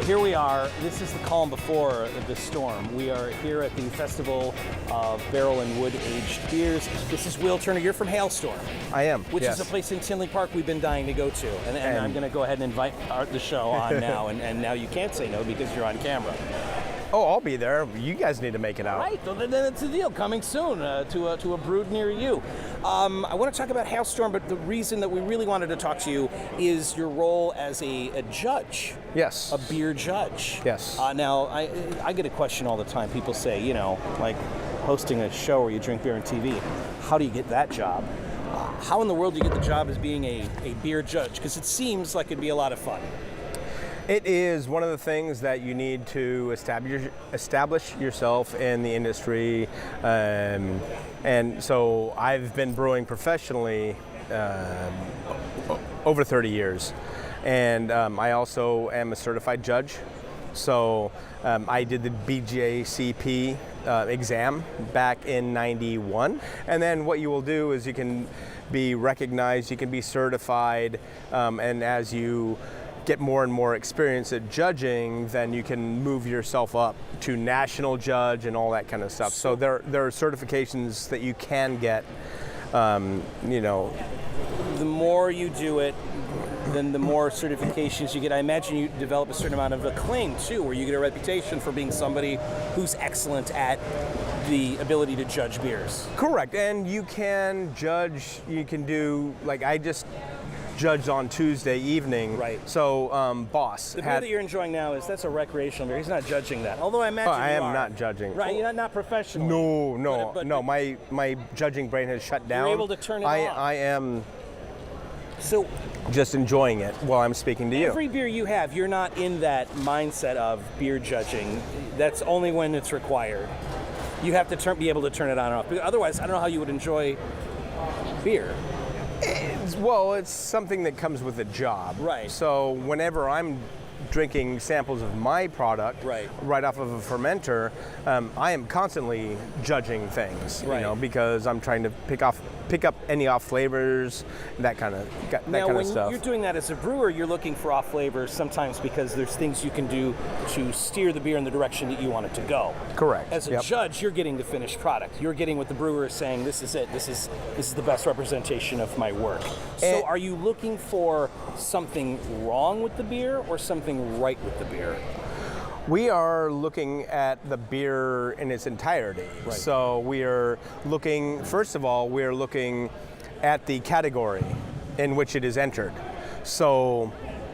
Here we are. This is the calm before the storm. We are here at the Festival of Barrel and Wood Aged Beers. This is Will Turner. You're from Hailstorm. I am, Which is a place in Tinley Park we've been dying to go to. And I'm going to go ahead and invite the show on now. And now you can't say no because you're on camera. Oh, I'll be there. You guys need to make it out. Right. Well, then it's a deal. Coming soon to a Brewed near you. I want to talk about Hailstorm, but the reason that we really wanted to talk to you is your role as a judge. Yes. A beer judge. Yes. Now, I get a question all the time. People say, you know, like hosting a show where you drink beer on TV, how do you get that job? How in the world do you get the job as being a beer judge? Because it seems like it'd be a lot of fun. It is one of the things that you need to establish yourself in the industry. And so I've been brewing professionally over 30 years. And I also am a certified judge. So I did the BJCP exam back in '91. And then what you will do is you can be recognized, you can be certified, and as you get more and more experience at judging, then you can move yourself up to national judge and all that kind of stuff. So there are certifications that you can get, you know. The more you do it, then the more certifications you get. I imagine you develop a certain amount of acclaim too, where you get a reputation for being somebody who's excellent at the ability to judge beers. Correct, and you can judge, you can do, like I just judged on Tuesday evening. Right. So, Boss. The beer that you're enjoying now that's a recreational beer. He's not judging that. Although I imagine I am you are. not judging. Right, you're not professional. No. But My judging brain has shut down. You're able to turn it off. I am so just enjoying it while I'm speaking to you. Every beer you have, you're not in that mindset of beer judging. That's only when it's required. You have to be able to turn it on and off. Otherwise, I don't know how you would enjoy beer. It's something that comes with a job. Right. So whenever I'm drinking samples of my product right off of a fermenter, I am constantly judging things, you know, because I'm trying to pick up any off flavors, that kind of stuff. Now, when you're doing that as a brewer, you're looking for off flavors sometimes because there's things you can do to steer the beer in the direction that you want it to go. Correct. As a judge, you're getting the finished product. You're getting what the brewer is saying. This is it. This is the best representation of my work. So, are you looking for something wrong with the beer or something right with the beer? We are looking at the beer in its entirety. Right. So we are looking, first of all, we are looking at the category in which it is entered. So,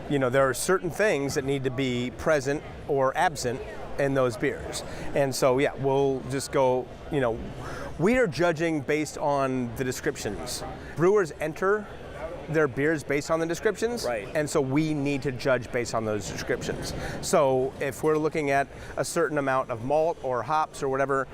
you know, there are certain things that need to be present or absent in those beers. And so, yeah, we'll just go, you know, we are judging based on the descriptions. Brewers enter their beers based on the descriptions, and so we need to judge based on those descriptions. So if we're looking at a certain amount of malt or hops or whatever,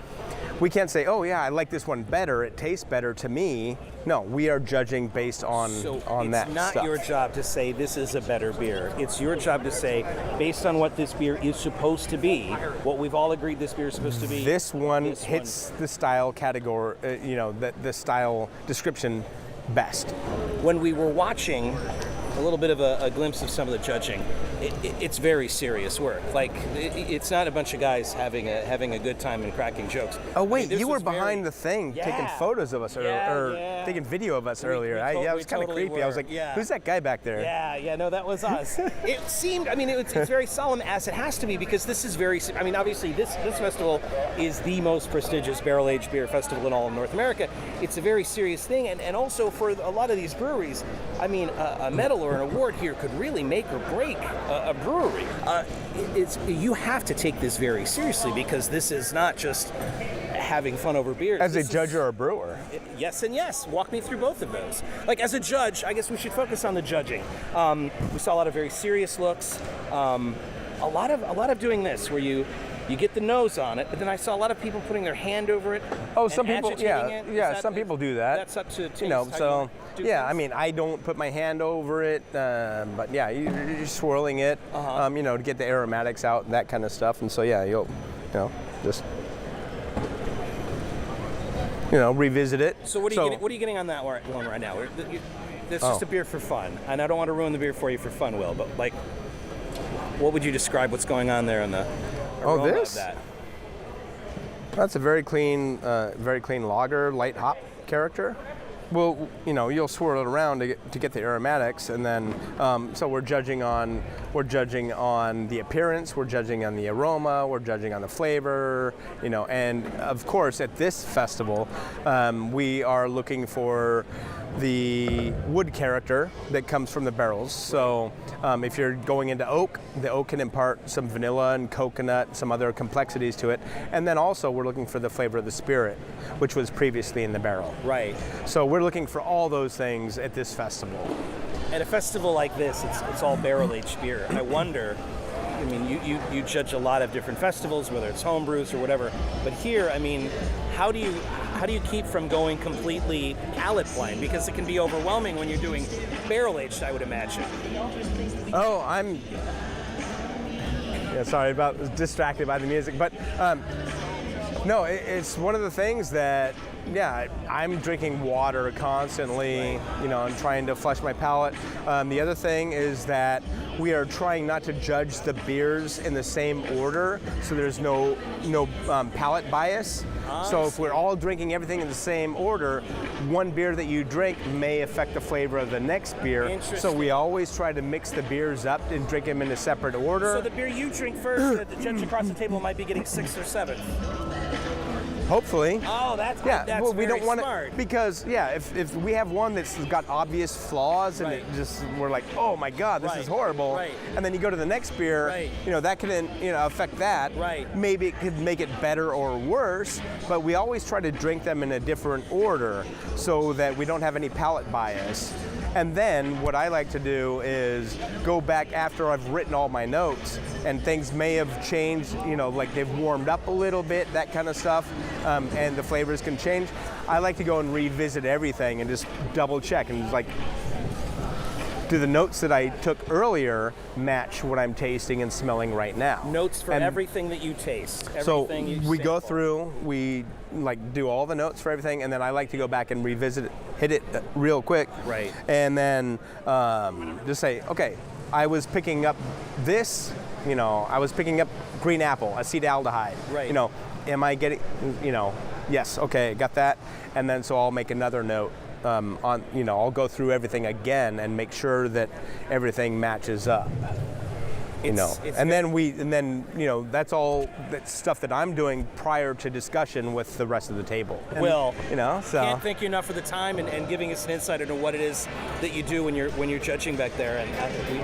we can't say, oh yeah, I like this one better, it tastes better to me. No, we are judging based on that stuff. It's not your job to say this is a better beer. It's your job to say, based on what this beer is supposed to be, what we've all agreed this beer is supposed to be. This one hits the style category, you know, the style description best. When we were watching a little bit of a glimpse of some of the judging, it's very serious work. Like, it's not a bunch of guys having a good time and cracking jokes. Oh wait, you were behind the thing taking photos of us or taking video of us earlier. It was kind of creepy. I was like, who's that guy back there? No, that was us. It seemed, I mean, it's very solemn, as it has to be, because this is very, I mean, obviously this festival is the most prestigious barrel-aged beer festival in all of North America. It's a very serious thing, and also for a lot of these breweries, I mean, a medal or an award here could really make or break a brewery. You have to take this very seriously, because this is not just having fun over beer. As a judge or a brewer? Yes and yes. Walk me through both of those. Like, as a judge, I guess we should focus on the judging. We saw a lot of very serious looks. A lot of doing this, where you get the nose on it, but then I saw a lot of people putting their hand over it. Oh, some people, some people do that. That's up to taste. You know, so I mean, I don't put my hand over it, but yeah, you're swirling it, you know, to get the aromatics out and that kind of stuff, and so yeah, you'll, you know, just, you know, revisit it. So what are you getting on that one right now? It's just a beer for fun, and I don't want to ruin the beer for you for fun, Will, but like, what would you describe what's going on there in the aroma this? of that? That's a very clean lager, light hop character. Well, you'll swirl it around to get the aromatics, and then so we're judging on the appearance, we're judging on the aroma, we're judging on the flavor, and of course at this festival we are looking for the wood character that comes from the barrels. So if you're going into oak, the oak can impart some vanilla and coconut, some other complexities to it. And then also we're looking for the flavor of the spirit, which was previously in the barrel. Right. So we're looking for all those things at this festival. At a festival like this, it's all barrel-aged beer. I wonder, I mean, you judge a lot of different festivals, whether it's home brews or whatever, but here, I mean, how do you keep from going completely palate blind? Because it can be overwhelming when you're doing barrel-aged, I would imagine. Oh, sorry about distracted by the music, but no, it's one of the things that, I'm drinking water constantly, and trying to flush my palate. The other thing is that we are trying not to judge the beers in the same order, so there's no palate bias. So if we're all drinking everything in the same order, one beer that you drink may affect the flavor of the next beer. So we always try to mix the beers up and drink them in a separate order. So the beer you drink first, the judge across the table might be getting 6th or 7th. Hopefully. Oh, that's well, we very don't want smart. it because if we have one that's got obvious flaws and we're like, oh my God, this is horrible. Right. And then you go to the next beer, that can affect that. Right. Maybe it could make it better or worse, but we always try to drink them in a different order so that we don't have any palate bias. And then what I like to do is go back after I've written all my notes, and things may have changed, like they've warmed up a little bit, that kind of stuff, and the flavors can change. I like to go and revisit everything and just double check and do the notes that I took earlier match what I'm tasting and smelling right now? Notes for everything that you taste. Everything so we go through, we do all the notes for everything, and then I like to go back and revisit it, hit it real quick. Right. And then just say, okay, I was picking up this, I was picking up green apple, acetaldehyde. Right. Am I getting, yes, okay, got that. And then so I'll make another note. I'll go through everything again and make sure that everything matches up. That's all that stuff that I'm doing prior to discussion with the rest of the table. Can't thank you enough for the time and giving us an insight into what it is that you do when you're judging back there. And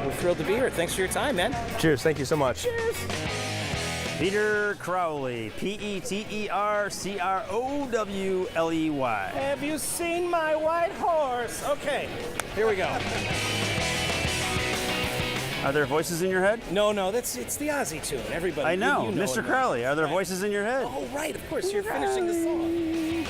we're thrilled to be here. Thanks for your time, man. Cheers. Thank you so much. Cheers. Peter Crowley, Petercrowley. Have you seen my white horse? Okay, here we go. Are there voices in your head? No, it's the Ozzy tune. Everybody. I know, you know Mr. Crowley. Are there voices in your head? Oh, right, of course. You're finishing the song.